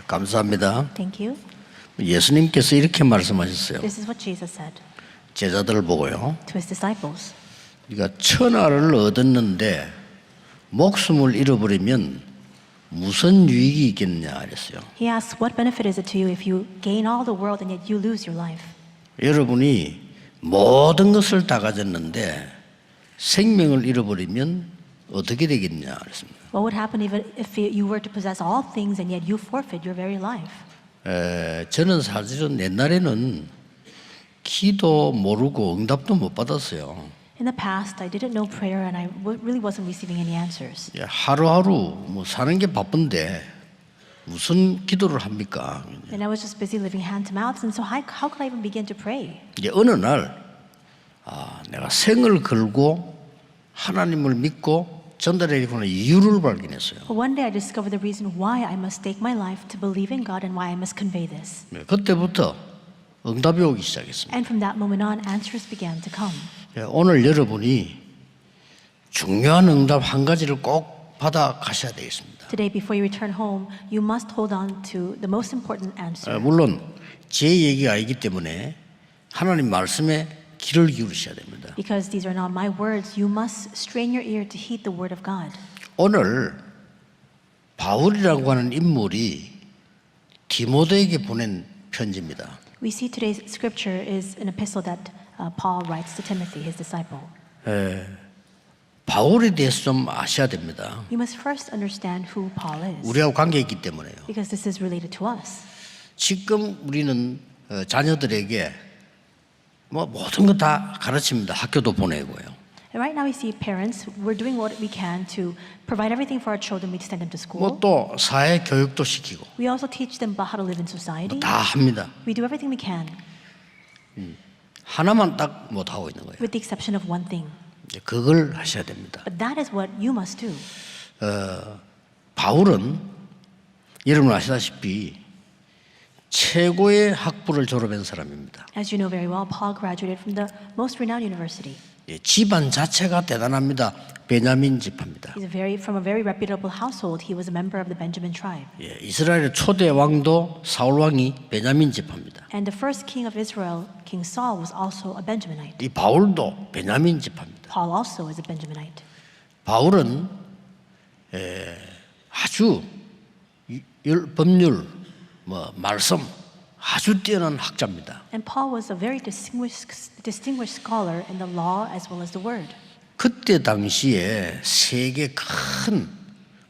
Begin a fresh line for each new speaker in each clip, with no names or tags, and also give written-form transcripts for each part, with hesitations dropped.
감사합니다.
Thank you.
예수님께서 이렇게 말씀하셨어요.
This is what Jesus said
제자들을 보고요.
to his disciples.
네가 천하를 얻었는데 목숨을 잃어버리면 무슨 유익이 있겠냐 그랬어요.
He asks, what benefit is it to you if you gain all the world and yet you lose your life?
여러분이 모든 것을 다 가졌는데 생명을 잃어버리면 어떻게 되겠냐 그랬습니다.
What would happen even if you were to possess all things and yet you forfeit your very life?
저는 사실은 옛날에는 기도 모르고 응답도 못 받았어요.
In the past, I didn't know prayer and I really wasn't receiving any answers.
하루하루 뭐 사는 게 바쁜데 무슨 기도를 합니까?
And I was just busy living hand to mouth, and so how could I even begin to pray?
이제 어느 날 내가 생을 걸고 하나님을 믿고 전달해야겠구나 이유를 발견했어요.
But one day I discovered the reason why I must stake my life to believe in God and why I must convey this.
그때부터 응답이 오기 시작했습니다.
And from that moment on, answers began to come.
오늘 여러분이 중요한 응답 한 가지를 꼭 받아 가셔야 되겠습니다.
Today, before you return home, you must hold on to the most important answer.
물론 제 얘기가 아니기 때문에 하나님 말씀에 귀를 기울이셔야 됩니다.
Because these are not my words, you must strain your ear to heed the word of God.
오늘 바울이라고 하는 인물이 디모데에게 보낸 편지입니다.
We see today's scripture is an epistle that Paul writes to Timothy, his disciple.
바울에 대해서 좀 아셔야 됩니다.
You must first understand who Paul is.
우리하고 관계 있기 때문에요.
Because this is related to us.
지금 우리는 자녀들에게 뭐 모든 거 다 가르칩니다. 학교도 보내고요.
And right now we see parents, we're doing what we can to provide everything for our children. We send them to school.
뭐 또 사회 교육도 시키고
We also teach them about how to live in society.
다 합니다.
We do everything we can,
하나만 딱 못 하고 있는 거예요.
with the exception of one thing.
그걸 하셔야 됩니다.
But that is what you must do.
바울은 여러분 아시다시피 최고의 학부를 졸업한 사람입니다.
As you know very well, Paul graduated from the most renowned university.
집안 자체가 대단합니다. 베냐민 지파입니다.
He's from a very reputable household. He was a member of the Benjamin tribe.
이스라엘의 초대 왕도 사울 왕이 베냐민 지파입니다.
And the first king of Israel, King Saul, was also a Benjaminite.
이 바울도 베냐민 지파입니다.
Paul also is a Benjaminite.
바울은 아주 법률, 말씀 아주 뛰어난 학자입니다.
And Paul was a very distinguished scholar in the law as well as the word.
그때 당시에 세계 큰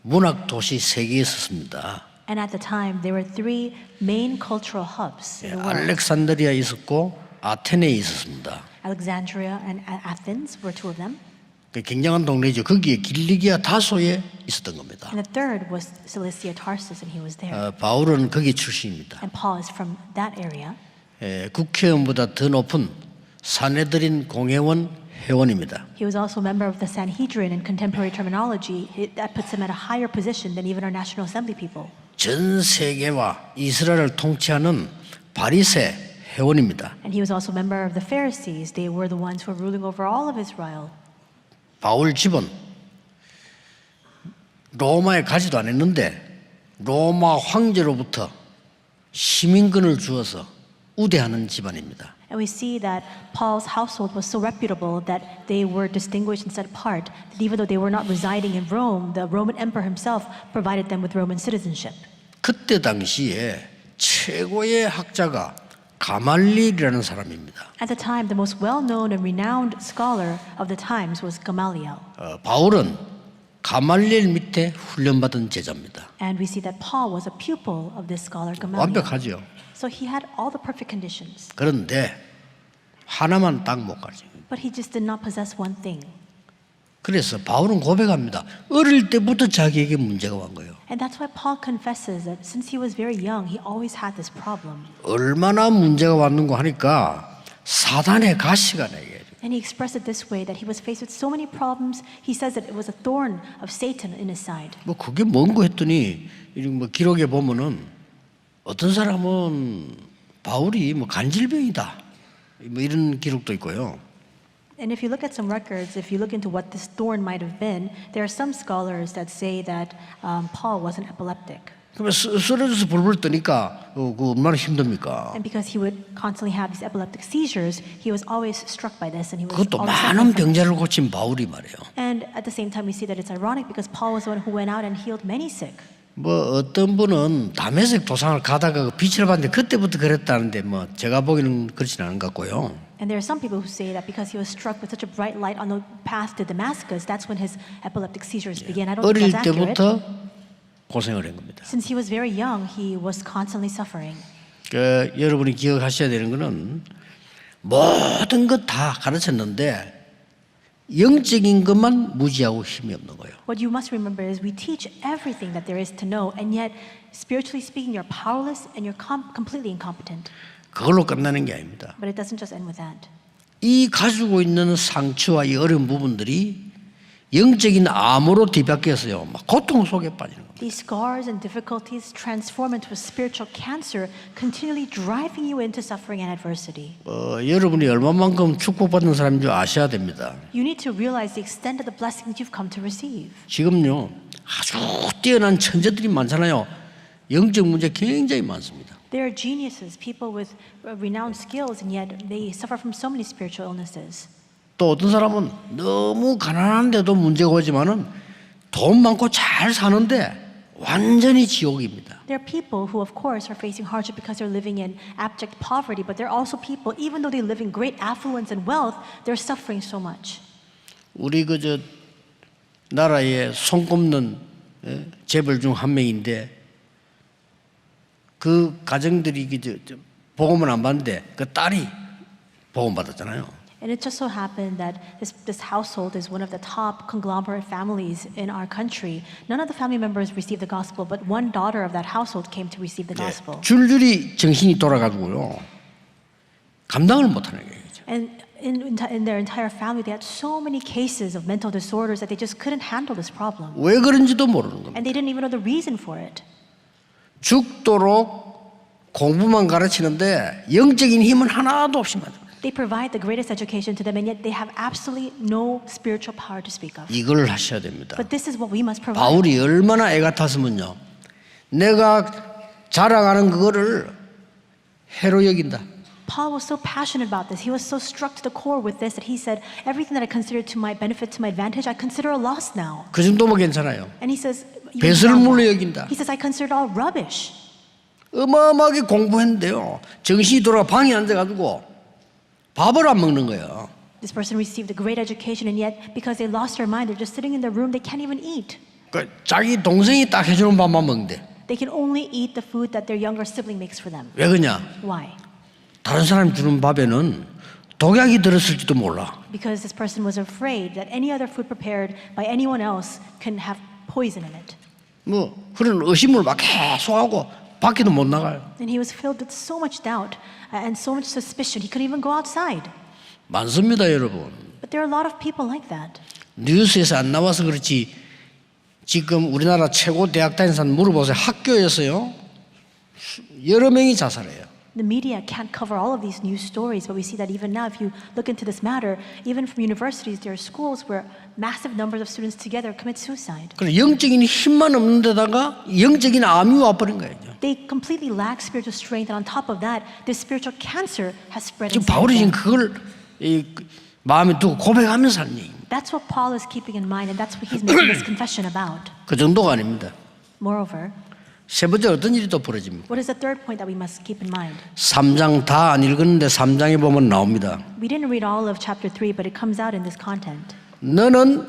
문학 도시 세 개 있었습니다.
And at the time, there were three main cultural hubs in the world.
알렉산드리아 있었고 아테네에 있었습니다.
Alexandria and Athens were two of them.
굉장한 동네죠. 거기에 길리기아 다소에 있었던 겁니다.
And the third was Cilicia Tarsus, and he was there.
바울은 거기 출신입니다.
And Paul is from that area.
국회의원보다 더 높은 사내들인 공회원 회원입니다.
He was also a member of the Sanhedrin in contemporary terminology. That puts him at a higher position than even our National Assembly people.
전 세계와 이스라엘을 통치하는 바리새 회원입니다.
And he was also a member of the Pharisees. They were the ones who were ruling over all of Israel.
바울 집은 로마에 가지도 않았는데 로마 황제로부터 시민권을 주어서 우대하는 집안입니다.
And we see that Paul's household was so reputable that they were distinguished and set apart, that even though they were not residing in Rome, the Roman emperor himself provided them with Roman citizenship.
그때 당시에 최고의 학자가 가말리엘이라는 사람입니다.
At the time, the most well-known and renowned scholar of the times was Gamaliel.
바울은 가말리엘 밑에 훈련받은 제자입니다.
And we see that Paul was a pupil of this scholar Gamaliel.
완벽하죠.
So he had all the perfect conditions.
그런데 하나만 딱 못 가지.
But he just did not possess one thing.
그래서 바울은 고백합니다. 어릴 때부터 자기에게 문제가 온 거예요.
And that's why Paul confesses that since he was very young, he always had this problem.
얼마나 문제가 왔는고 하니까 사단의 가시가 내게.
And he expressed it this way, that he was faced with so many problems. He says that it was a thorn of Satan in his side.
뭐 그게 뭔고 했더니 뭐 기록에 보면은 어떤 사람은 바울이 뭐 간질병이다. 뭐 이런 기록도 있고요.
And if you look at some records, if you look into what this thorn might have been, there are some scholars that say that Paul was an epileptic.
그러면 쓰러져서 불불 뜨니까 그 얼마나 힘듭니까?
And because he would constantly have these epileptic seizures, he was always struck by this, and he was
그것도
always
많은
suffering from it.
병자를 고친 바울이 말이에요.
And at the same time, we see that it's ironic because Paul was the one who went out and healed many sick.
뭐 어떤 분은 다메섹 도상을 가다가 그 빛을 봤는데 그때부터 그랬다는데 뭐 제가 보기에는 그렇지는 않은 것 같고요.
And there are some people who say that because he was struck with such a bright light on the path to Damascus, that's when his epileptic seizures began. I don't think
어릴
that's accurate.
때부터 고생을 한 겁니다.
Since he was very young, he was constantly suffering.
그 여러분이 기억하셔야 되는 거는 모든 것 다 가르쳤는데 영적인 것만 무지하고 힘이 없는 거예요.
What you must remember is we teach everything that there is to know, and yet, spiritually speaking, you're powerless and you're completely incompetent.
그걸로 끝나는 게 아닙니다.
But it doesn't just end with that.
이 가지고 있는 상처와 이 어려운 부분들이 영적인 암으로 뒤바뀌어서요, 막 고통 속에 빠지는 겁니다.
These scars and difficulties transform into a spiritual cancer, continually driving you into suffering and adversity.
여러분이 얼마만큼 축복받는 사람인 줄 아셔야 됩니다.
You need to realize the extent of the blessings you've come to receive.
지금요, 아주 뛰어난 천재들이 많잖아요. 영적 문제 굉장히 많습니다.
There are geniuses, people with renowned skills, and yet they suffer from so many spiritual illnesses.
또 어떤 사람은 너무 가난한데도 문제가 오지만은 돈 많고 잘 사는데 완전히 지옥입니다.
There are people who, of course, are facing hardship because they're living in abject poverty, but there are also people, even though they live in great affluence and wealth, they're suffering so much.
우리 그저 나라의 손꼽는 재벌 중 한 명인데 그 가정들이 그저 보험을 안 받는데 그 딸이 보험 받았잖아요.
And it just so happened that this household is one of the top conglomerate families in our country. None of the family members received the gospel, but one daughter of that household came to receive the gospel.
줄줄이 정신이 돌아가지고요. 감당을 못하는 거예요.
And in their entire family, they had so many cases of mental disorders that they just couldn't handle this problem.
왜 그런지도 모르는 겁니다.
And they didn't even know the reason for it.
죽도록 공부만 가르치는데 영적인 힘은 하나도 없이 맞아요.
They provide the greatest education to them, and yet they have absolutely no spiritual power to speak of.
이걸 하셔야 됩니다.
But this is what we must provide.
바울이 얼마나 애 같았으면요. 내가 자랑하는 그거를 해로 여긴다.
Paul was so passionate about this. He was so struck to the core with this that he said, everything that I considered to my benefit, to my advantage, I consider a loss now.
그 정도면 괜찮아요.
And he says,
배설물로 여긴다.
he says, I consider it all rubbish.
어마어마하게 공부했는데요. 정신이 돌아가 방에 앉아가지고 밥을 안 먹는 거예요.
This person received a great education, and yet because they lost their mind, they're just sitting in their room, they can't even eat.
그 자기 동생이 딱 해주는 밥만 먹는데.
They can only eat the food that their younger sibling makes for them.
왜 그러냐?
Why?
다른 사람이 주는 밥에는 독약이 들었을지도 몰라.
Because this person was afraid that any other food prepared by anyone else can have poison in it.
뭐 그런 의심을 막 계속하고 밖에도 못 나가요.
And he was filled with so much doubt and so much suspicion, he couldn't even go outside.
많습니다, 여러분.
But there are a lot of people like that.
뉴스에서 안 나와서 그렇지 지금 우리나라 최고 대학 다니는 사람 물어보세요. 학교에서요 여러 명이 자살해요.
The media can't cover all of these news stories, but we see that even now, if you look into this matter, even from universities, there are schools where massive numbers of students together commit suicide.
그래 영적인 힘만 없는 데다가 영적인 암이 와버린 거예요.
They completely lack spiritual strength, and on top of that, this spiritual cancer has spread
지금
inside
바울이 지금
them.
그걸 마음에 두고 고백하면서 하는 얘기입니다.
That's what Paul is keeping in mind, and that's what he's making this confession about.
그 정도가 아닙니다.
Moreover,
세 번째 어떤 일이 또 벌어집니까?
what is the third point that we must keep in mind?
3장 다 안 읽었는데 3장에 보면 나옵니다.
We didn't read all of chapter 3, but it comes out in this content.
너는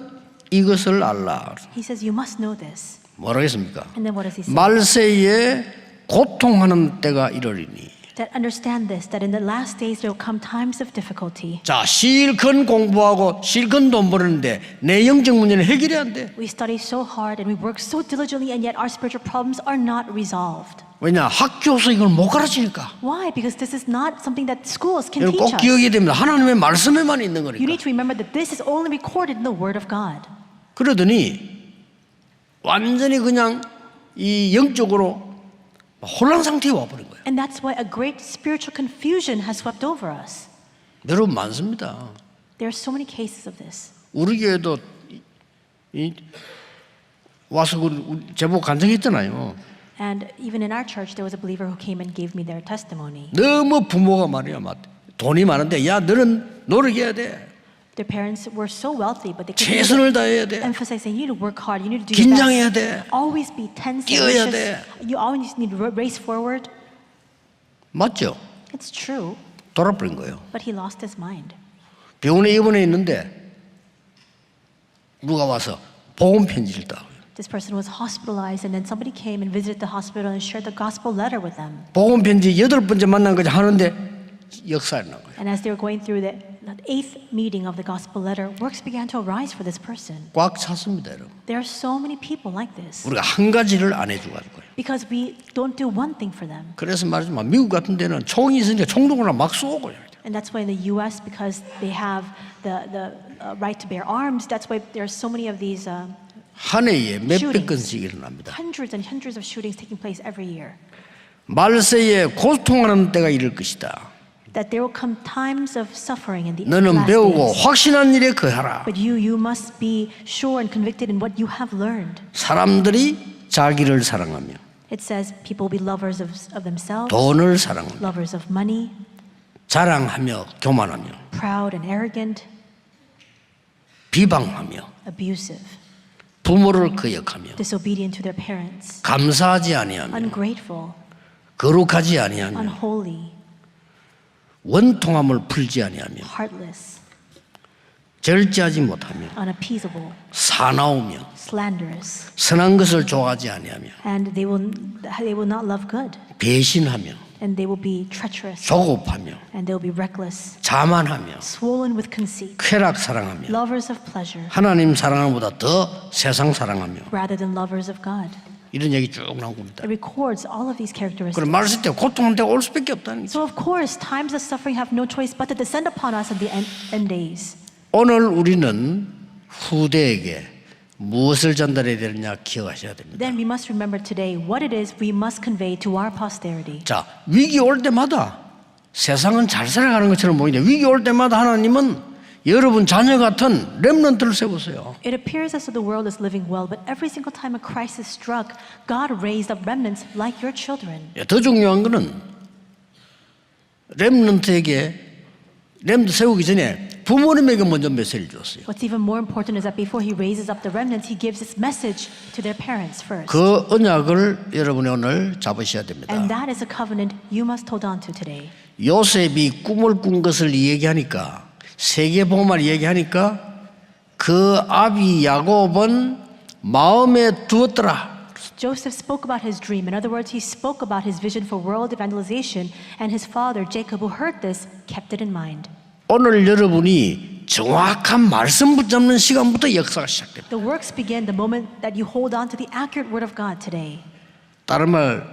이것을 알라.
He says, you must know this.
뭐라 했습니까?
And then what does he say?
말세에 고통하는 때가 이르리니.
That understand this, that in the last days there will come times of difficulty.
자, 실컷 공부하고 실컷 돈 버는데 내 영적 문제는 해결이 안 돼.
We study so hard and we work so diligently, and yet our spiritual problems are not resolved.
왜냐? 학교에서 이걸 못 가르치니까.
Why? Because this is not something that schools can
여러분
teach
꼭
us.
기억해야 됩니다. 하나님의 말씀에만 있는
You
거니까.
need to remember that this is only recorded in the Word of God.
그러더니 완전히 그냥 이 영적으로 혼란 상태에 와버린 거예요.
And that's why a great spiritual confusion has swept over us.
여러분 많습니다.
There are so many cases of this.
우리 교회도 와서 제보 간증했잖아요.
And even in our church, there was a believer who came and gave me their testimony.
너무 부모가 말이야, 돈이 많은데 야 너는 노력해야 돼.
Their parents were so wealthy, but they
최선을 다해야 돼.
emphasizing you need to work hard, you need to do your
긴장해야
best.
돼.
Always be tense and
뛰어야
anxious.
돼.
You always need to race forward.
맞죠?
It's true,
돌아버린 거예요.
but he lost his mind.
병원에 입원해 있는데 누가 와서 복음 편지를 딱.
This person was hospitalized, and then somebody came and visited the hospital and shared the gospel letter with them.
복음 편지 8번째 만난 거지 하는데 역사에 난 거예요.
And as they were going through the 8th meeting of the gospel letter, works began to arise for this person.
꽉 찼습니다, 여러분.
There are so many people like this
우리가 한 가지를 안 해주고 할 거예요.
because we don't do one thing for them.
그래서 말하지만 미국 같은 데는 총이 있으니까 총동으로 막 쏘고.
And that's why in the U.S., because they have the right to bear arms, that's why there are so many of these
한 해에 몇백
shootings.
건씩 일어납니다.
Hundreds and hundreds of shootings taking place every year.
말세에 고통하는 때가 이를 것이다.
That there will come times of suffering in the
너는
last
배우고
days.
확신한 일에 거하라.
But you must be sure and convicted in what you have learned.
사람들이 자기를 사랑하며
It says people will be lovers of themselves,
돈을 사랑하며
lovers of money,
자랑하며 교만하며
proud and arrogant,
비방하며
abusive,
부모를 거역하며
disobedient to their parents,
감사하지 아니하며
ungrateful,
거룩하지 아니하며
unholy,
원통함을 풀지 아니하며
heartless,
절제하지 못하며
unappeasable,
사나우며
slanderous,
선한 것을 좋아하지 아니하며
and they will not love good,
배신하며
and they will be treacherous,
조급하며
and they will be reckless,
자만하며
swollen with conceit,
쾌락 사랑하며
lovers of pleasure
하나님 사랑하는 보다 더 세상 사랑하며
rather than lovers of God.
이런 얘기 쭉 나온 겁니다.
It records all of these characteristics.
그럼 말씀 때 고통한 때가 올 수밖에 없다는 거죠.
So of course, times of suffering have no choice but to descend upon us in the end days.
오늘 우리는 후대에게 무엇을 전달해야 되느냐 기억하셔야 됩니다.
Then we must remember today what it is we must convey to our posterity.
자, 위기 올 때마다 세상은 잘 살아가는 것처럼 보이는데 위기 올 때마다 하나님은 여러분 자녀 같은 렘넌트를 세우세요.
It appears as though the world is living well, but every single time a crisis struck, God raised up remnants like your children.
더 중요한 거는 렘넌트 세우기 전에 부모님에게 먼저 메시지를 줬어요.
What's even more important is that before he raises up the remnants, he gives this message to their parents first.
그 언약을 여러분이 오늘 잡으셔야 됩니다.
And that is a covenant you must hold on to today.
요셉이 꿈을 꾼 것을 얘기하니까 세계복음을 얘기하니까 그 아비 야곱은 마음에 두었더라.
Joseph spoke about his dream. In other words, he spoke about his vision for world evangelization, and his father, Jacob, who heard this, kept it in mind.
오늘 여러분이 정확한 말씀 붙잡는 시간부터 역사가 시작됩니다.
The works begin the moment that you hold on to the accurate word of God today.
다른 말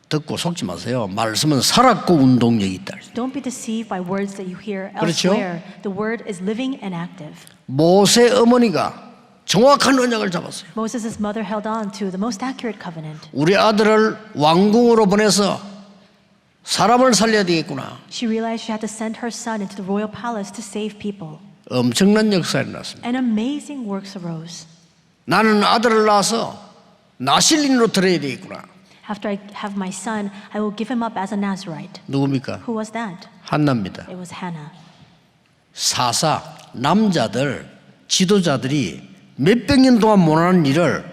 듣고 속지 마세요. 말씀은 살았고 운동력이 있다.
Don't be deceived by words that you hear
그렇죠?
elsewhere. The word is living and active.
모세 어머니가 정확한 언약을 잡았어요.
Moses' mother held on to the most accurate covenant.
우리 아들을 왕궁으로 보내서 사람을 살려야 되겠구나.
She realized she had to send her son into the royal palace to save people.
엄청난 역사가 일어났습니다.
And amazing works arose.
나는 아들을 낳아서 나실린으로 들어야 되겠구나.
After I have my son, I will give him up as a Nazarite.
누굽니까?
Who was that?
한나입니다.
It was Hannah.
사사 남자들 지도자들이 몇백 년 동안 못하는 일을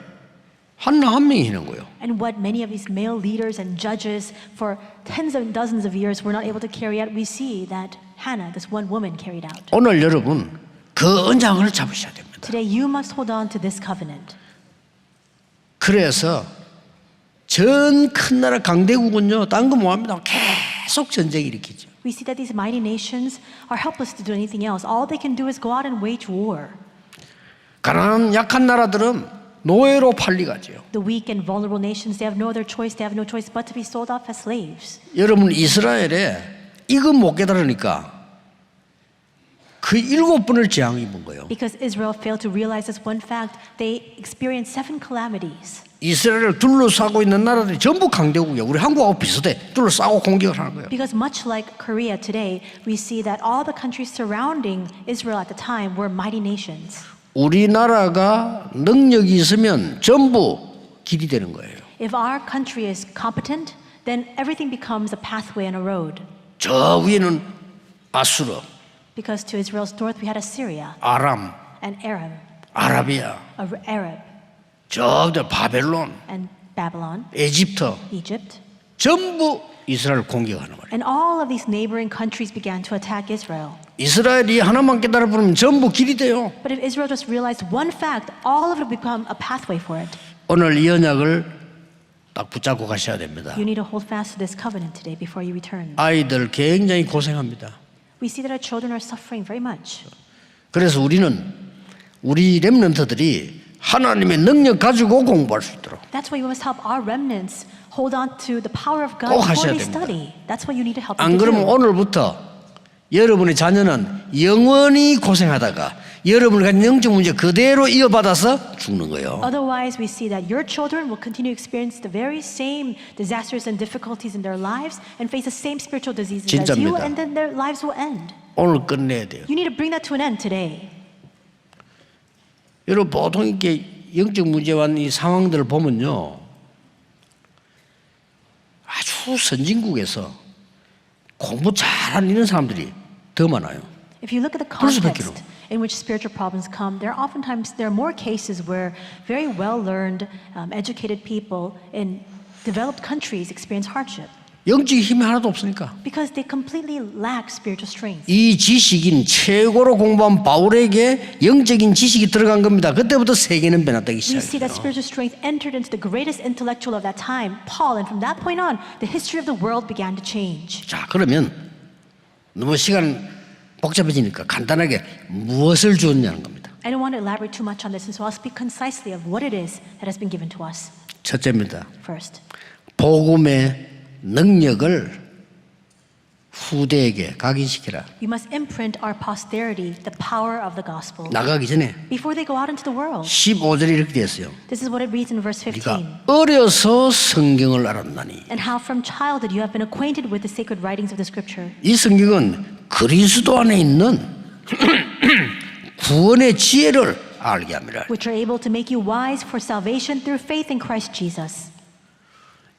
한나 한 명이 하는 거예요.
And what many of these male leaders and judges for tens and dozens of years were not able to carry out, we see that Hannah, this one woman, carried out.
오늘 여러분 그 언약을 잡으셔야 됩니다.
Today you must hold on to this covenant.
그래서 전 큰 나라 강대국은요, 딴 거 뭐합니다. 계속 전쟁 일으키죠.
We see that these mighty nations are helpless to do anything else. All they can do is go out and wage war.
가난한 약한 나라들은 노예로 팔리가죠.
The weak and vulnerable nations, they have no other choice. They have no choice but to be sold off as slaves.
여러분 이스라엘에 이거 못 깨달으니까 그 7번을 재앙 입은 거예요.
Because Israel failed to realize this one fact, they experienced 7 calamities.
이스라엘을 둘러싸고 있는 나라들이 전부 강대국이에요. 우리 한국하고 비슷해. 둘러싸고 공격을 하는 거예요.
Because much like Korea today, we see that all the countries surrounding Israel at the time were mighty nations.
우리나라가 능력이 있으면 전부 길이 되는 거예요.
If our country is competent, then everything becomes a pathway and a road.
저 위에는 아수르,
Because to Israel's north we had Assyria
아람,
and Aram,
아라비아,
Arab
저들 바벨론,
and Babylon,
에집트
Egypt,
전부 이스라엘 공격하는 거예요.
and all of these neighboring countries began to attack Israel.
이스라엘이 하나만 깨달아 보면 전부 길이 돼요.
But if Israel just realized one fact, all of it would become a pathway for it.
오늘 이 언약을 딱 붙잡고 가셔야 됩니다.
You need to hold fast to this covenant today before you return.
아이들 굉장히 고생합니다.
We see that our children are suffering very much.
그래서 우리 렘넌트들이 하나님의 능력 가지고 공부할 수 있도록
That's why we must help our remnants hold on to the power of God
꼭
before
하셔야
they
됩니다.
study. That's what you need to help
안
them to
그러면
do.
오늘부터 여러분의 자녀는 영원히 고생하다가 여러분이 가진 영적 문제 그대로 이어받아서 죽는 거예요.
Otherwise, we see that your children will continue to experience the very same disasters and difficulties in their lives and face the same spiritual diseases as you,
진짜입니다.
and then their lives will end.
오늘 끝내야 돼요.
You need to bring that to an end today.
여러분 보통 이렇게 영적 문제와 이 상황들을 보면요, 아주 선진국에서 공부 잘하는 이런 사람들이 더 많아요.
If you look at the
벌써
context
뵙기로.
in which spiritual problems come, there are more cases where very well-learned, educated people in developed countries experience hardship
영적 힘이 하나도 없으니까.
because they completely lack spiritual strength.
이 지식인 최고로 공부한 바울에게 영적인 지식이 들어간 겁니다. 그때부터 세계는 변화되기
We see that
시작해요.
spiritual strength entered into the greatest intellectual of that time, Paul, and from that point on, the history of the world began to change.
자, 그러면 너무 시간 복잡해지니까 간단하게 무엇을 주었냐는 겁니다.
I don't want to elaborate too much on this, and so I'll speak concisely of what it is that has been given to us.
첫째입니다.
First,
복음의 능력을 후대에게 각인시키라.
you must imprint our posterity the power of the gospel
나가기 전에
before they go out into the world.
15절에 이렇게 되었어요.
This is what it reads in verse 15.
네가 어려서 성경을 알았나니.
And how from childhood you have been acquainted with the sacred writings of the scripture,
이 성경은 그리스도 안에 있는 구원의 지혜를 알게 합니다.
which are able to make you wise for salvation through faith in Christ Jesus.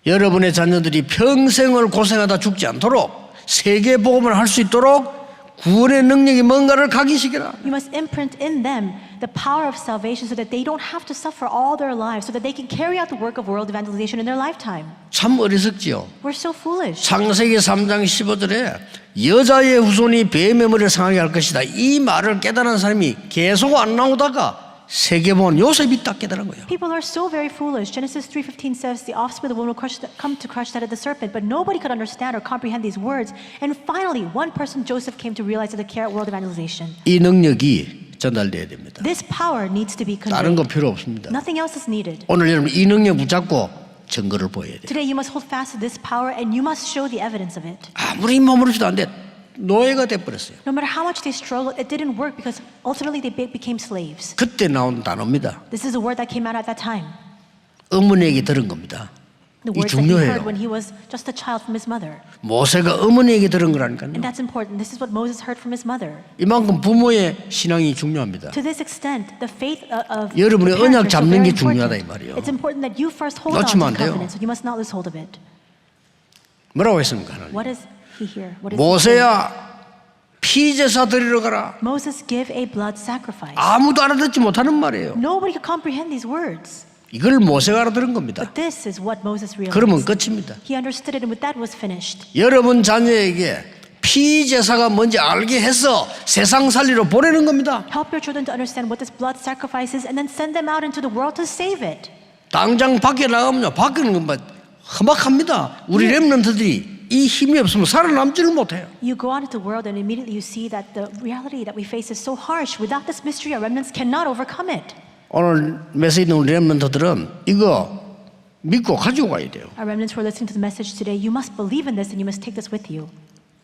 여러분의 자녀들이 평생을 고생하다 죽지 않도록 세계 복음을 할 수 있도록 구원의 능력이 뭔가를 각인시켜라.
You must imprint in them the power of salvation so that they don't have to suffer all their lives, so that they can carry out the work of world evangelization in their lifetime.
참 어리석지요.
We're so foolish.
창세기 3장 15절에 여자의 후손이 뱀의 머리를 상하게 할 것이다. 이 말을 깨달은 사람이 계속 안 나오다가 세계본 요셉이 딱 깨달은 거예요.
People are so very foolish. Genesis 3:15 says the offspring of the woman will come to crush that of the serpent, but nobody could understand or comprehend these words. And finally, one person, Joseph, came to realize that the care world evangelization.
이 능력이 전달돼야 됩니다.
This power needs to be
다른 거
conveyed.
필요 없습니다.
Nothing else is needed.
오늘 여러분 이 능력 붙잡고 증거를 보여야 돼요.
Today, you must hold fast to this power, and you must show the evidence of it.
아무리 머무르지도 안 돼. 노예가 돼버렸어요.
No matter how much they struggled, it didn't work because ultimately they became slaves.
그때 나온 단어입니다.
This is a word that came out at that time.
어머니에게 들은 겁니다.
The
이
words that he heard
중요해요.
when he was just a child from his mother.
모세가 어머니에게 들은 거라니까요.
And that's important. This is what Moses heard from his mother.
이만큼 부모의 신앙이 중요합니다.
To this extent, the faith of
여러분의
the parents
언약
are so
잡는 게
very
중요하다, 이
important.
말이에요.
It's important that you first hold on to
놓치면 안
the
돼요.
covenant, so you must not lose hold of it.
뭐라고 했습니까? 하나님?
What is he here? What is he saying?
모세야 피제사 드리러 가라.
Moses, give a blood sacrifice.
아무도 알아듣지 못하는 말이에요.
Nobody could comprehend these words.
이걸 모세가 알아들은 겁니다.
But this is what Moses
그러면
realized.
끝입니다.
He understood it, and with that was finished.
여러분 자녀에게 피제사가 뭔지 알게 해서 세상 살리러 보내는 겁니다.
Help your children to understand what this blood sacrifice is, and then send them out into the world to save it.
당장 밖에 나가면요. 밖에는 뭐 험악합니다. 우리 렘넌트들이 이 힘이 없으면 살아남지를 못해요.
You go out into the world, and immediately you see that the reality that we face is so harsh. Without this mystery, our remnants cannot overcome it.
오늘 메시지 있는 우리 렘넌트들은 이거 믿고 가지고 가야 돼요.
Our remnants who are listening to the message today, you must believe in this, and you must take this with you.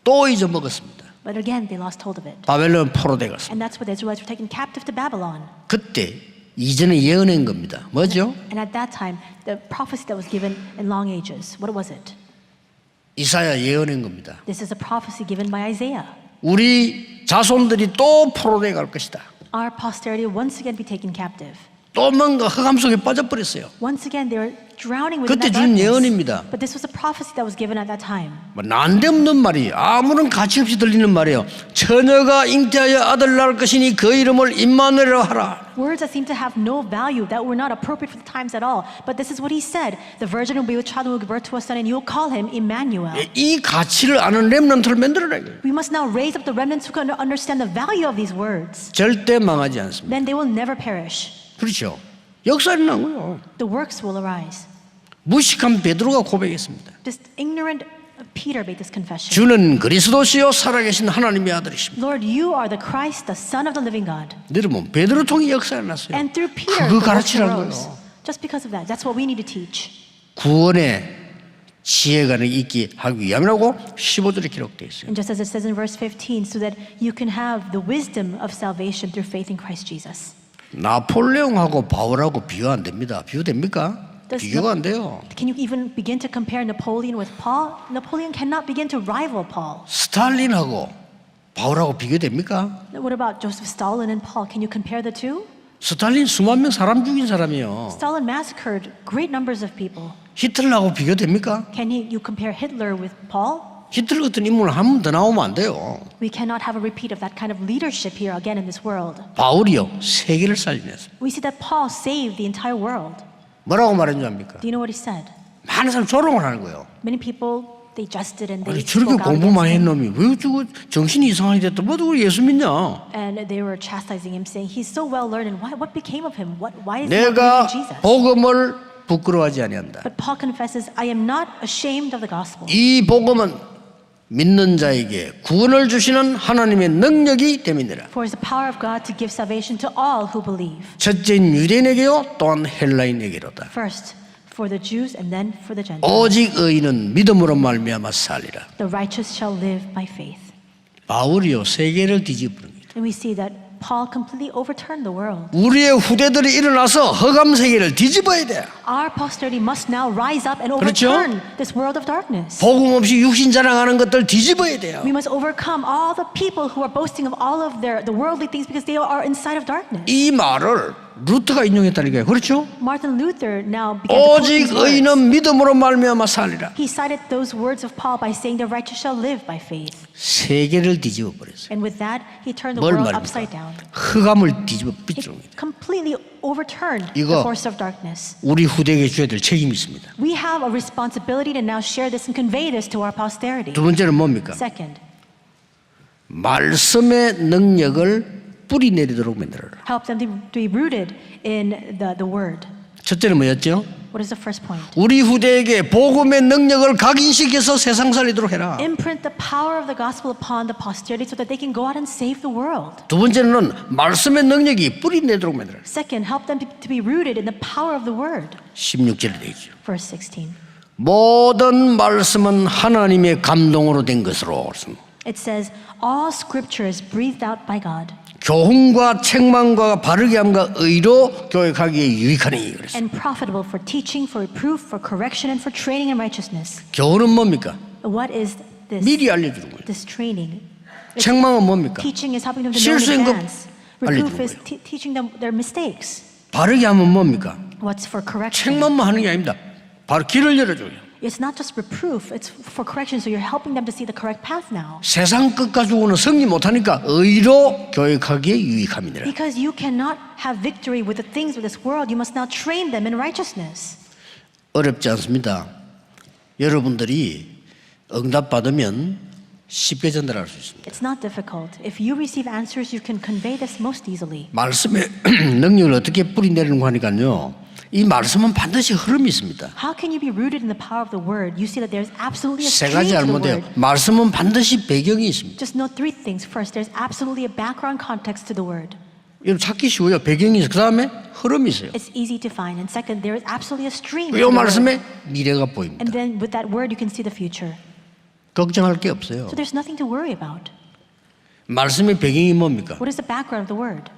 또 잊어먹었습니다.
But again, they lost hold of it.
바벨론 포로돼 갔습니다.
And that's what the Israelites were taken captive to Babylon.
그때 이전에 예언한 겁니다. 뭐죠?
And at that time, the prophecy that was given in long ages, what was it?
이사야 예언한 겁니다.
This is a prophecy given by Isaiah.
우리 자손들이 또 포로돼 갈 것이다.
Our posterity will once again be taken captive.
또 뭔가 흑암 속에 빠져버렸어요.
Once again, they were drowning within
그때
that
준
darkness.
예언입니다.
But this was a prophecy that was given at that time.
뭐 난데없는 말이 아무런 가치 없이 들리는 말이에요. 처녀가 잉태하여 아들 낳을 것이니 그 이름을 임마누엘이라 하라.
Words that seem to have no value, that were not appropriate for the times at all. But this is what he said: the virgin will be with child and will give birth to a son, and you will call him Emmanuel.
이 가치를 아는 렘넌트를 만들어라.
We must now raise up the remnants who can understand the value of these words.
절대 망하지 않습니다.
Then they will never perish.
그렇죠. 역사는 난 거예요.
The works will arise.
무식한 베드로가 고백했습니다.
Just ignorant Peter made this confession.
주는 그리스도시요 살아계신 하나님의 아들이십니다.
Lord, you are the Christ, the Son of the living God.
여러분 베드로 통해 역사가 났어요.
And through Peter,
그거
the works
가르치라는
arose.
거예요.
Just because of that, that's what we need to teach.
구원의 지혜가 있게 하기 위함이라고 15절에 기록되어 있어요.
And just as it says in verse 15, so that you can have the wisdom of salvation through faith in Christ Jesus.
나폴레옹하고 바울하고 비교 안 됩니다. 비교됩니까?
Does
비교가 안 돼요.
Can you even begin to compare Napoleon with Paul? Napoleon cannot begin to rival Paul.
스탈린하고 바울하고 비교됩니까?
What about Joseph Stalin and Paul? Can you compare the two?
스탈린 수만 명 사람 죽인 사람이에요.
Stalin massacred great numbers of people.
히틀러하고 비교됩니까?
Can you compare Hitler with Paul?
히틀러 같은 인물 한 번 더 나오면 안 돼요.
We cannot have a repeat of that kind of leadership here again in this world.
바울이요 세계를 살리냈어요.
We see that Paul saved the entire world.
뭐라고 말했는지 압니까?
Do you know what he said?
많은 사람 조롱을 하는 거예요.
Many people, they jested and they
아니 저렇게
spoke out
공부 많이
against
한
him.
놈이 왜 저거 정신이 이상하게 됐다. 뭐도 예수 믿냐?
And they were chastising him, saying, he's so well learned, and what became of him? Why is he not
내가
believing Jesus?
복음을 부끄러워하지 아니한다.
But Paul confesses, I am not ashamed of the gospel.
이 복음은 믿는 자에게 구원을 주시는 하나님의 능력이 됨이니라.
For it is the power of God to give salvation to all who believe.
첫째인 유대인에게요 또한 헬라인에게로다.
First, for the Jews and then for the Gentiles.
오직 의인은 믿음으로 말미암아 살리라.
The righteous shall live by faith.
바울이요 세계를 뒤집는 거예요.
And we see that Paul completely overturned the world.
우리의 후대들이 일어나서 허감 세계를 뒤집어야 돼.
Our posterity must now rise up and
그렇죠?
overturn this world of darkness.
복음 없이 육신 자랑하는 것들 뒤집어야 돼요.
We must overcome all the people who are boasting of all of the worldly things because they are inside of darkness.
이 말을 루터가 인용했다니까요. 그렇죠?
Martin Luther now began to quote
오직
these words.
의인은 믿음으로 말미암아 살리라.
He cited those words of Paul by saying the righteous shall live by faith.
세계를 뒤집어 버렸어요.
And with that, he turned the
뭘
world
말입니까?
upside down.
흑암을 뒤집어
It
삐뚤어집니다.
completely overturned
이거
the force of darkness.
우리 후대에게 줘야 될 책임이 있습니다.
We have a responsibility to now share this and convey this to our posterity.
두 번째는 뭡니까?
Second,
말씀의 능력을 뿌리 내리도록 만들어라.
help them to be rooted in the word.
첫째는 뭐였죠?
What is the first point?
우리 후대에게 복음의 능력을 각인시켜서 세상 살리도록 해라.
Imprint the power of the gospel upon the posterity so that they can go out and save the world.
두 번째는 말씀의 능력이 뿌리 내도록 만들어라.
Second, help them to be rooted in the power of the word.
16절에 되어 있죠.
Verse 16.
모든 말씀은 하나님의 감동으로 된 것으로
It says, all scripture is breathed out by God
교훈과 책망과 바르게 함과 의로 교육하기에 유익하니 그랬어요.
and profitable for teaching, for reproof, for correction, and for training in righteousness.
교훈은 뭡니까?
What is this?
미리 알려주는 거예요.
This training.
책망은 뭡니까?
Teaching is helping them to know in
실수인 거
advance. Reproof
알려주는
is teaching them their mistakes.
바르게 하면 뭡니까?
What's for correction?
책망만 하는 게 아닙니다. 바로 길을 열어줘요.
It's not just reproof, it's for correction. So you're helping them to see the correct path now.
세상 끝 가지고는 승리 못하니까 의로 교육하기에 유익함이니라.
Because you cannot have victory with the things of this world, you must now train them in righteousness.
어렵지 않습니다. 여러분들이 응답받으면 쉽게 전달할 수 있습니다.
It's not difficult. If you receive answers, you can convey this most easily.
말씀의 능력을 어떻게 뿌리내리는 거 하니까요. 이 말씀은 반드시 흐름이 있습니다.
How can you be rooted in the power of the word? You see that there's absolutely a
세
stream
가지
to the
알면 돼요.
word.
말씀은 반드시 배경이 있습니다.
Just know three things. First, there's absolutely a background context to the word.
이거 찾기 쉬워요. 배경이 있어요. 그 다음에 흐름이 있어요.
It's easy to find. And second, there is absolutely a stream.
이
to the word.
말씀에 미래가 보입니다.
And then with that word, you can see the future.
걱정할 게 없어요.
So there's nothing to worry about.
말씀의 배경이 뭡니까?
What is the background of the word?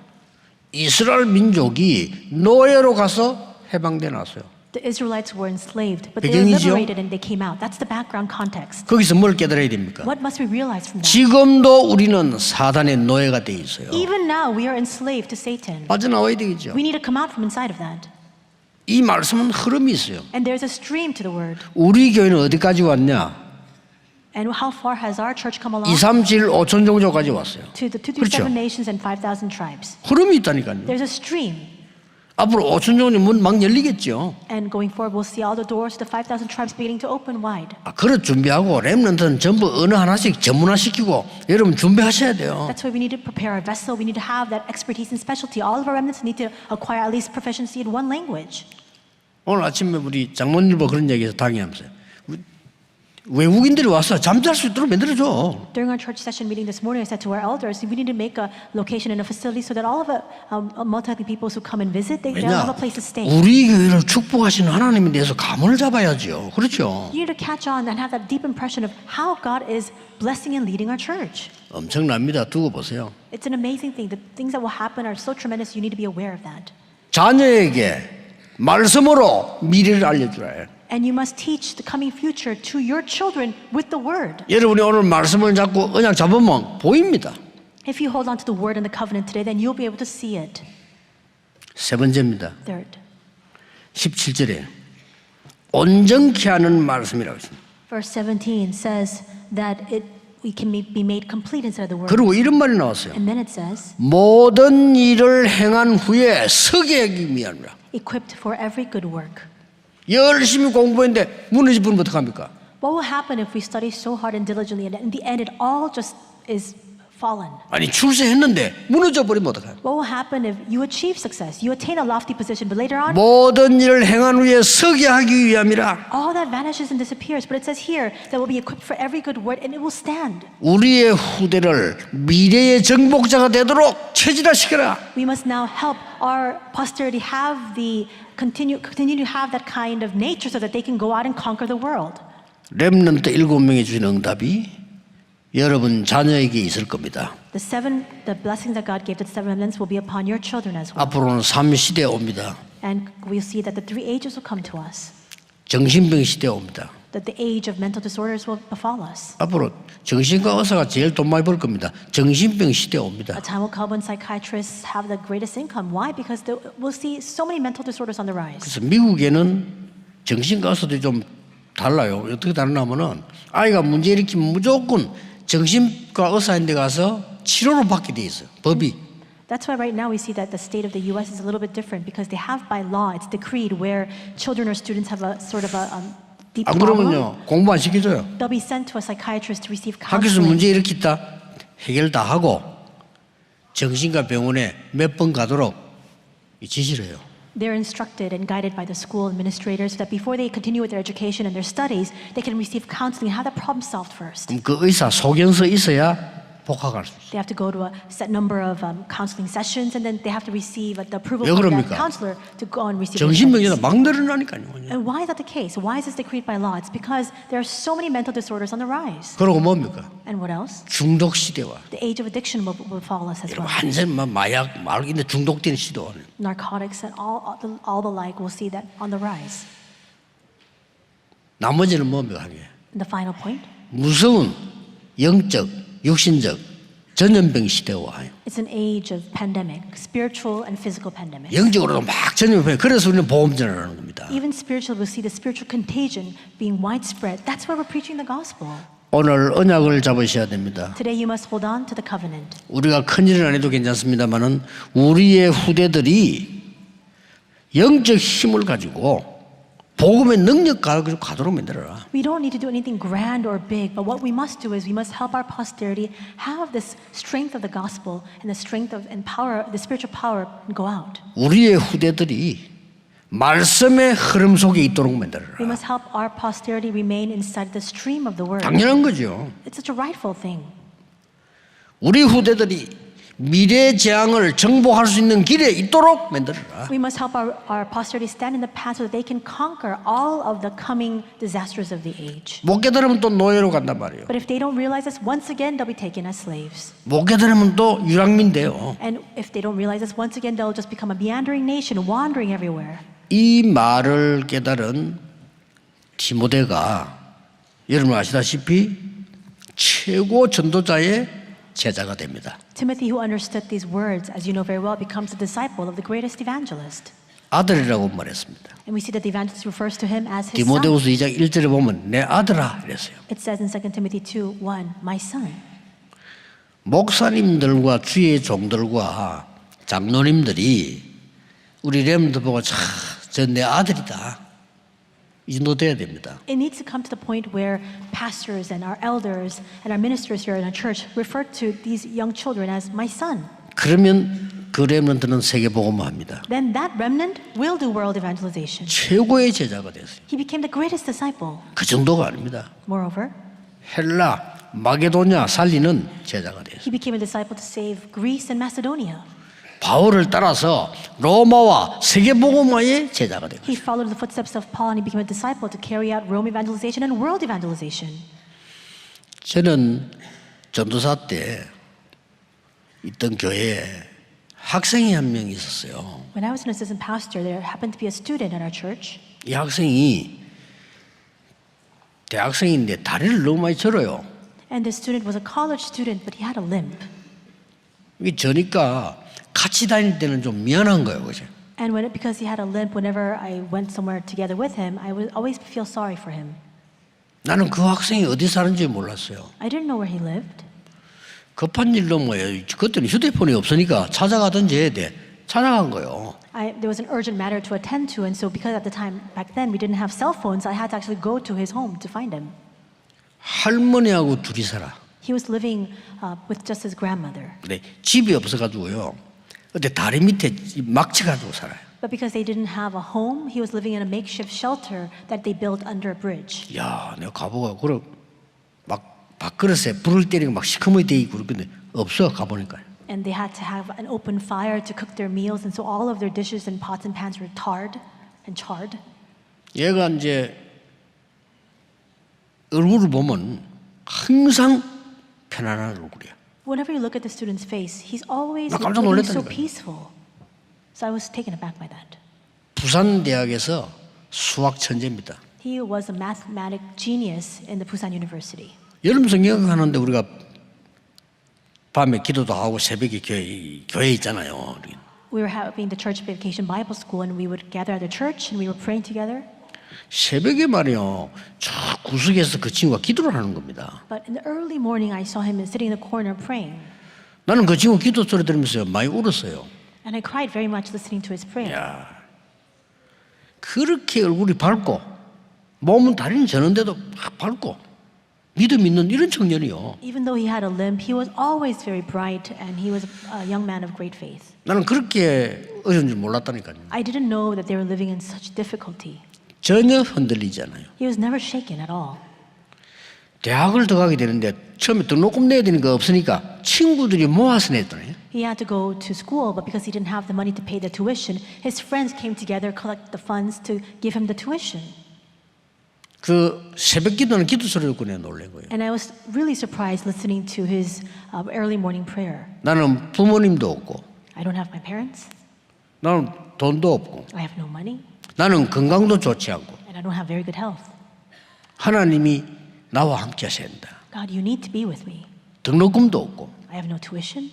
이스라엘 민족이 노예로 가서 해방돼 나왔어요.
The Israelites were enslaved, but they were
배경이죠?
liberated and they came out. That's the background context.
거기서 뭘 깨달아야 됩니까?
What must we realize from that?
지금도 우리는 사단의 노예가 돼 있어요.
Even now, we are enslaved to Satan.
빠져나와야 되겠죠.
We need to come out from inside of that.
이 말씀은 흐름이 있어요.
And there's a stream to the word.
우리 교회는 어디까지 왔냐?
And how far has our church come along?
2, 3, 7, 5천 종족까지 왔어요.
To the 2 through
그렇죠.
7 nations and 5,000 tribes.
흐름이 있다니까요.
There's a stream.
앞으로 5천 종족 문 막 열리겠죠.
And going forward, we'll see all the doors to the 5,000 tribes beginning to open wide.
그릇 준비하고 렘넌트는 전부 어느 하나씩 전문화시키고 여러분 준비하셔야 돼요.
That's why we need to prepare our vessel. We need to have that expertise and specialty. All of our remnants need to acquire at least proficiency in one language.
오늘 아침에 우리 장모님과 그런 얘기해서 당연하면서요. 외국인들이 와서 잠잘 수 있도록 만들어줘.
During our church session meeting this morning, I said to our elders, we need to make a location and a facility so that all of the multi-ethnic peoples who come and visit, they'll
왜냐?
have a place to stay.
우리 교회를 축복하시는 하나님에 대해서 감을 잡아야죠. 그렇죠?
You need to catch on and have that deep impression of how God is blessing and leading our church.
엄청납니다. 두고 보세요.
It's an amazing thing. The things that will happen are so tremendous. You need to be aware of that.
자녀에게 말씀으로 미래를 알려주라 해요.
And you must teach the coming future to your children with the word.
여러분이 오늘 말씀을 잡고 언약 잡으면 보입니다.
If you hold on to the word and the covenant today, then you'll be able to see it.
세 번째입니다.
Third,
17절에 온전케 하는 말씀이라고 있습니다.
verse 17 says that we can be made complete inside of the word.
그리고 이런 말이 나왔어요.
And then it says,
모든 일을 행한 후에 서게 하기 위함이라.
equipped for every good work.
열심히 공부했는데 무너져 버리면 어떡합니까?
What will happen if we study so hard and diligently and in the end it all just is fallen?
아니 출세했는데 무너져 버리면 어떡해요?
What will happen if you achieve success, you attain a lofty position, but later on
모든 일을 행한 후에 서게 하기 위함이라.
all that vanishes and disappears? But it says here that we'll be equipped for every good word and it will stand.
우리의 후대를 미래의 정복자가 되도록 체질화시켜라.
We must now help our posterity have the continue to have that kind of nature so that they can go out and conquer the world.
렘넌트 7명이 주신 응답이 여러분 자녀에게 있을 겁니다.
The blessings that God gave to the 7 remnants will be upon your children as well.
앞으로는 3시대 옵니다.
And we'll see that the 3 ages will come to us.
정신병 시대 옵니다.
That the age of mental disorders will befall us.
앞으로 정신과 의사가 제일 돈 많이 벌 겁니다. 정신병 시대 옵니다.
A time will come when psychiatrists have the greatest income. Why? Because we'll see so many mental disorders on the rise.
그래서 미국에는 정신과 의사들이 좀 달라요. 어떻게 다르냐면은 아이가 문제 일으키면 무조건 정신과 의사인데 가서 치료를 받게 돼 있어요. 법이.
That's why right now we see that the state of the U.S. is a little bit different because they have by law, it's decreed where children or students have a sort of a deep
안
problem.
그러면요 공부 안 시켜줘요.
They'll be sent to a psychiatrist to receive
학교에서
counseling.
문제 일으켰다 해결 다 하고 정신과 병원에 몇 번 가도록 지시를 해요.
They're instructed and guided by the school administrators so that before they continue with their education and their studies, they can receive counseling and have that problem solved first.
그럼 그 의사 소견서 있어야 복학할 수 있어요.
They have to go to a set number of counseling sessions and then they have to receive the approval
왜
from that
그럽니까?
counselor to go and receive
정신병이나
treatment.
막 늘어나니까요.
And why is that the case? Why is this decreed by law? It's because there are so many mental disorders on the rise.
그러고 뭡니까?
And what else?
중독 시대와
The age of addiction will befall us as
여러분
well.
완전 마약 말인데 중독되는 시도.
Narcotics and all the like, we'll see that on the rise.
나머지는 뭡니까? 하게
And the final point,
무서운 영적, 육신적 전염병 시대와
it's an age of pandemic, spiritual and physical pandemic.
영적으로도 막 전염병. 그래서 우리는 보험전을 하는 겁니다.
Even spiritually, we'll see the spiritual contagion being widespread. That's why we're preaching the gospel.
오늘 언약을 잡으셔야 됩니다.
Today, you must hold on to the covenant.
우리가 큰일은 안 해도 괜찮습니다만은 우리의 후대들이 영적 힘을 가지고 복음의 능력 가지고 가도록 만들어라.
We don't need to do anything grand or big, but what we must do is we must help our posterity have this strength of the gospel and the strength of and power, the spiritual power, and go out.
우리의 후대들이 말씀의 흐름 속에 있도록 만들어라.
We must help our posterity remain inside the stream of the word.
당연한 거죠.
It's such a rightful thing.
우리 후대들이 미래 재앙을 정복할 수 있는 길에 있도록 만들어라.
We must help our posterity stand in the path so that they can conquer all of the coming disasters of the age.
못 깨달으면 또 노예로 간단 말이에요.
But if they don't realize this, once again, they'll be taken as slaves.
못 깨달으면 또 유랑민 돼요.
And if they don't realize this, once again, they'll just become a meandering nation, wandering everywhere.
이 말을 깨달은 디모데가 여러분 아시다시피 최고 전도자의 제자가 됩니다.
Timothy, who understood these words, as you know very well, becomes a disciple of the greatest evangelist.
아들이라고 말했습니다.
And we see that the evangelist refers to him as his son.
디모데후서 2장 1절에 보면 내 아들아 이랬어요.
It says in 2 Timothy 2:1, my son.
목사님들과 주의 종들과 장로님들이 우리 렘들 보고 저 내 아들이다. 이 정도 돼야 됩니다.
It needs to come to the point where pastors and our elders and our ministers here in our church refer to these young children as my son.
그러면 그 렘넌트는 세계복음화합니다.
Then that remnant will do world evangelization.
최고의 제자가 됐어요.
He became the greatest disciple.
그 정도가 아닙니다.
Moreover,
헬라, 마게도냐 살리는 제자가 됐어요.
he became a disciple to save Greece and Macedonia.
바울을 따라서 로마와 세계복음화의 제자가 됐어요.
He followed the footsteps of Paul and he became a disciple to carry out Rome evangelization and world evangelization.
저는 전도사 때 있던 교회에 학생이 한 명 있었어요.
When I was an assistant pastor, there happened to be a student at our church.
이 학생이 대학생인데 다리를 너무 많이 절어요.
And the student was a college student, but he had a limp.
이게 저니까 같이 다닐 때는 좀 미안한 거예요, 그죠?
And because he had a limp, whenever I went somewhere together with him, I would always feel sorry for him.
나는 그 학생이 어디 사는지 몰랐어요.
I didn't know where he lived.
급한 일로 뭐예요? 그때는 휴대폰이 없으니까 찾아가든지 해야 돼. 찾아간 거예요.
There was an urgent matter to attend to, and so because at the time back then we didn't have cell phones, I had to actually go to his home to find him.
할머니하고 둘이 살아.
He was living with just his grandmother.
근데 집이 없어가지고요. 근데 다리 밑에 막쳐가지고 살아요.
But because they didn't have a home, he was living in a makeshift shelter that they built under a bridge.
야, 내가 가보고 그럼 막 밥그릇에 불을 때리고 막 시커멓게 돼 있고 그런데 없어 가보니까.
And they had to have an open fire to cook their meals, and so all of their dishes and pots and pans were tarred and charred.
얘가 이제 얼굴을 보면 항상 편안한 얼굴이야.
Whenever you look at the student's face, he's always
나 깜짝
looking so
놀랐다니까요.
peaceful. So I was taken aback by that.
부산 대학에서 수학 천재입니다.
He was a mathematic genius in the Busan University.
여름 성경하는데 우리가 밤에 기도도 하고 새벽에 교회 있잖아요.
We were having the church vacation Bible school, and we would gather at the church and we were praying together.
새벽에 말이요, 저 구석에서 그 친구가 기도를 하는 겁니다.
But in the early morning, I saw him sitting in the corner praying,
나는 그 친구 기도 소리 들으면서 많이 울었어요.
and I cried very much listening to his prayer.
야, 그렇게 얼굴이 밝고 몸은 다리는 저는데도 막 밝고 믿음 있는 이런 청년이요.
Even though he had a limp, he was always very bright, and he was a young man of great faith.
나는 그렇게 어려운 줄 몰랐다니까요.
I didn't know that they were living in such difficulty.
전혀 흔들리지 않아요.
He was never shaken at all.
대학을 들어가게 되는데 처음에 등록금 내야 되는 거 없으니까 친구들이 모아서 냈더니
He had to go to school, but because he didn't have the money to pay the tuition, his friends came together, collect the funds to give him the tuition.
그 새벽 기도는 기도 소리 듣고 내가 놀란 거예요.
And I was really surprised listening to his early morning prayer.
나는 부모님도 없고
I don't have my parents.
나는 돈도 없고
I have no money.
나는 건강도 좋지 않고
And I don't have very good health.
하나님이 나와 함께 하셔야 한다.
God, you need to be with me.
등록금도 없고
I have no tuition.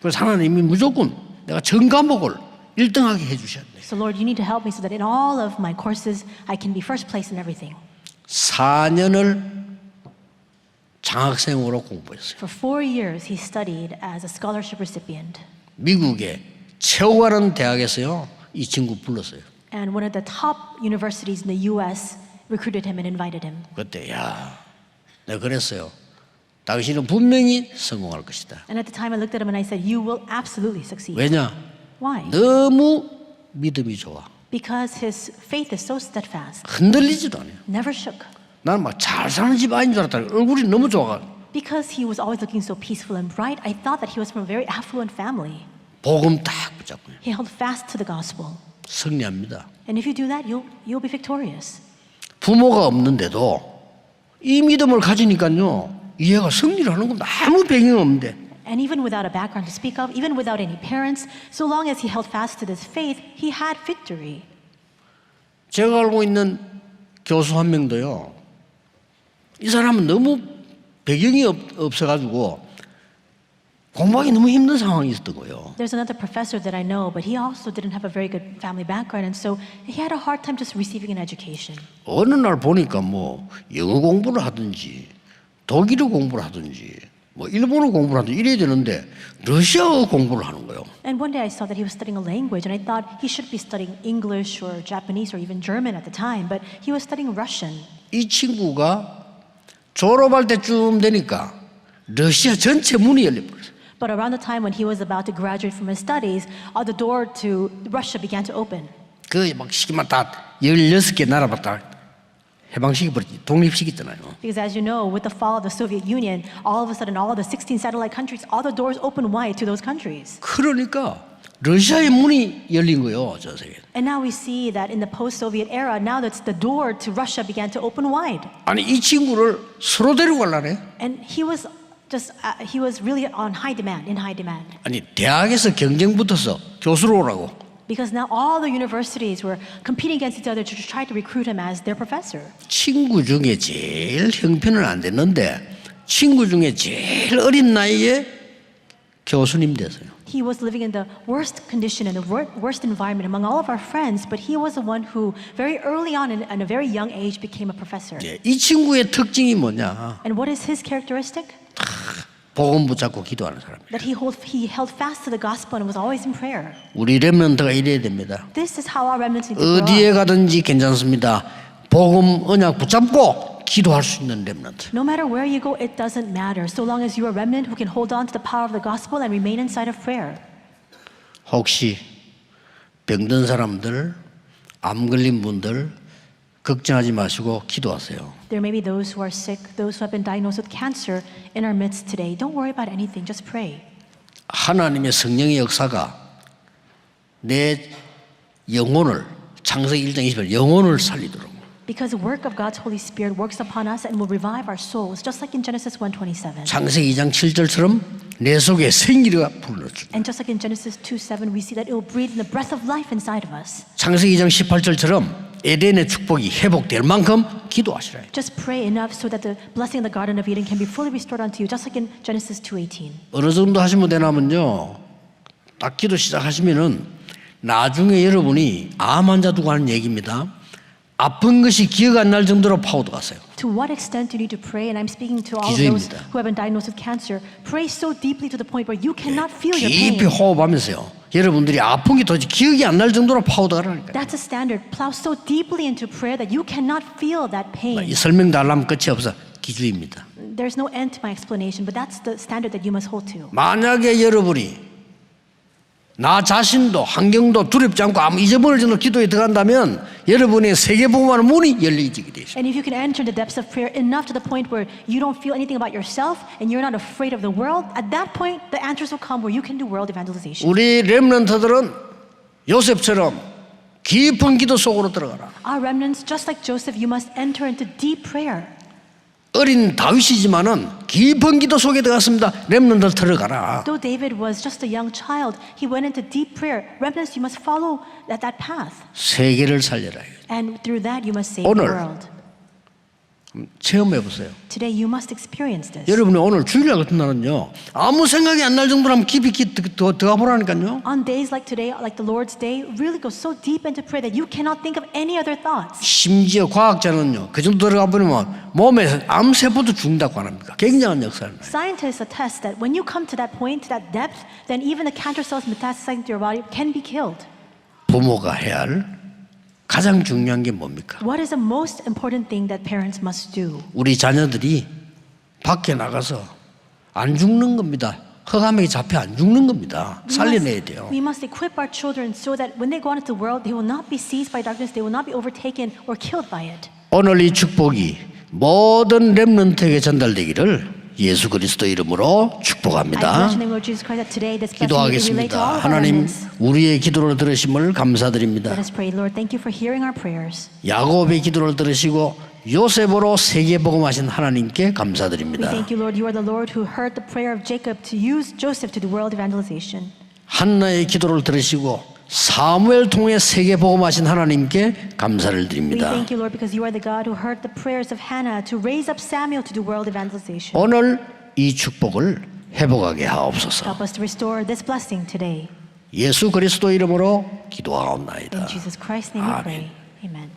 그래서 하나님이 무조건 내가 전 과목을 1등하게 해주셔야 돼.
So Lord, you need to help me so that in all of my courses, I can be first place in everything.
4년을 장학생으로 공부했어요.
For 4 years, he studied as a scholarship recipient.
미국의 최고가는 대학에서요 이 친구 불렀어요.
And one of the top universities in the U.S. recruited him and invited him.
그때 야 내가 그랬어요. 당신은 분명히 성공할 것이다.
And at the time I looked at him and I said, you will absolutely succeed.
왜냐?
Why?
너무 믿음이 좋아.
Because his faith is so steadfast,
흔들리지도 않아요.
never shook.
나는 막 잘 사는 집 아닌 줄 알았다. 얼굴이 너무 좋아.
Because he was always looking so peaceful and bright, I thought that he was from a very affluent family.
복음 딱 붙잡고요.
He held fast to the gospel.
승리합니다.
And if you do that, you'll be victorious.
부모가 없는데도 이 믿음을 가지니까요. 얘가 승리를 하는 겁니다. 아무 배경이 없는데.
And even without a background to speak of, even without any parents, so long as he held fast to this faith, he had victory.
제가 알고 있는 교수 한 명도요. 이 사람은 너무 배경이 없어가지고 공부하기 너무 힘든 상황이 있었던 거예요.
There's another professor that I know, but he also didn't have a very good family background, and so he had a hard time just receiving an education.
어느 날 보니까 뭐 영어 공부를 하든지 독일어 공부를 하든지 뭐 일본어 공부를 하든지 이래야 되는데 러시아어 공부를 하는 거예요.
And one day I saw that he was studying a language, and I thought he should be studying English or Japanese or even German at the time, but he was studying Russian.
이 친구가 졸업할 때쯤 되니까 러시아 전체 문이 열려버렸어요.
But around the time when he was about to graduate from his studies, the door to Russia began to open.
그막 시기만 다 16개 나라만 다 해방시켜버렸지. 독립시켰잖아요.
Because as you know, with the fall of the Soviet Union, all of a sudden all the 16 satellite countries, all the doors opened wide to those countries.
그러니까 러시아의 문이 열린 거예요. 전 세계.
And now we see that in the post-Soviet era, now that's the door to Russia began to open wide.
아니 이 친구를 서로 데려가려네.
And he was really in high demand.
아니 대학에서 경쟁 붙어서 교수로 오라고.
Because now all the universities were competing against each other to try to recruit him as their professor.
친구 중에 제일 형편은 안 됐는데 친구 중에 제일 어린 나이에 교수님 됐어요.
He was living in the worst condition and the worst environment among all of our friends, but he was the one who very early on in a very young age became a professor.
이 친구의 특징이 뭐냐?
And what is his characteristic?
복음 붙잡고 기도하는 사람.
That he held fast to the gospel and was always in prayer.
우리 렘넌트가 이래야 됩니다.
This is how our remnants need to grow
어디에
up.
가든지 괜찮습니다. 복음 언약 붙잡고 기도할 수 있는 렘넌트.
No matter where you go, it doesn't matter. So long as you are a remnant who can hold on to the power of the gospel and remain inside of prayer.
혹시 병든 사람들, 암 걸린 분들 걱정하지 마시고 기도하세요.
There may be those who are sick, those who have been diagnosed with cancer in our midst today. Don't worry about anything, just pray.
하나님의 성령의 역사가 내 영혼을 창세기 1장 20절 영혼을 살리도록
Because the work of God's Holy Spirit works upon us and will revive our souls, just like in Genesis 1:27.
창세기 2장 7절처럼 내 속에 생기가 불러줍니다.
And just like in Genesis 2:7, we see that it will breathe in the breath of life inside of us.
창세기 2장 18절처럼 에덴의 축복이 회복될 만큼 기도하시라.
Just pray enough so that the blessing of the Garden of Eden can be fully restored unto you, just like in Genesis 2:18.
어느 정도 하시면 되냐면요. 딱 기도 시작하시면은 나중에 여러분이 암 환자 두고 하는 얘기입니다. 아픈 것이 기억 안 날 정도로 파워도 갔어요.
To what extent do you need to pray? And I'm speaking to all of those
기도입니다.
who have been diagnosed with cancer. Pray so deeply to the point where you cannot feel your pain.
깊이 호흡하면서요. 여러분들이 아픈 게 도대체 기억이 안 날 정도로 파워도 가라니까요.
That's a standard. Plow so deeply into prayer that you cannot feel that pain.
이 설명도 하려면 끝이 없어. 기주입니다.
There's no end to my explanation, but that's the standard that you must hold to.
만약에 여러분이 나 자신도 환경도 두렵지 않고 아무 잊어버릴 정도로 기도에 들어간다면 여러분의 세계복음하는 문이 열리게 되죠.
And if you can enter the depths of prayer enough to the point where you don't feel anything about yourself and you're not afraid of the world, at that point the answers will come where you can do world evangelization.
우리 렘넌트들은 요셉처럼 깊은 기도 속으로 들어가라.
Our remnants, just like Joseph, you must enter into deep prayer.
어린 다윗이지만은 깊은 기도 속에 들어갔습니다. 렘넌트들 들어가라.
Though David was just a young child, he went into deep prayer. Remnants, you must follow that path.
세계를 살려라.
And through that, you must save
오늘
the world.
체험해 보세요.
Today, you must experience this.
여러분이 오늘 주일날 같은 날은요 아무 생각이 안 날 정도로 한번 깊이 들어가 보라니까요.
On days like today, like the Lord's Day, really go so deep into prayer that you cannot think of any other thoughts.
심지어 과학자는요 그 정도 들어가 보면 몸에 암세포도 죽는다고 합니다. 굉장한 역사를.
Scientists attest that when you come to that point, to that depth, then even the cancer cells metastasizing to your body can be killed.
부모가 해야 할 가장 중요한 게 뭡니까?
What is the most important thing that parents must do?
우리 자녀들이 밖에 나가서 안 죽는 겁니다. 흑암에 잡혀 안 죽는 겁니다. 살려내야 돼요.
We must equip our children so that when they go out into the world, they will not be seized by darkness, they will not be overtaken or killed by it.
오늘 이 축복이 모든 렘넌트에게 전달되기를 예수 그리스도 이름으로
I
축복합니다.
bless the name of Jesus Christ that today this blessing will be relayed to all
기도하겠습니다.
of our
하나님
remnants.
우리의 기도를 들으심을 감사드립니다.
Let us pray, Lord. Thank you for hearing our prayers.
야곱의 기도를 들으시고 요셉으로 세계복음하신 하나님께
We
감사드립니다.
thank you, Lord. You are the Lord who heard the prayer of Jacob to use Joseph to do world evangelization.
한나의 기도를 들으시고 사무엘 통해 세계복음하신 하나님께 감사를
We
드립니다.
thank you, Lord, because you are the God who heard the prayers of Hannah to raise up Samuel to do world evangelization.
오늘 이 축복을 회복하게 하옵소서.
Help us to restore this blessing today.
예수 그리스도 이름으로 기도하옵나이다.
In Jesus Christ's name we
아멘.
pray. Amen.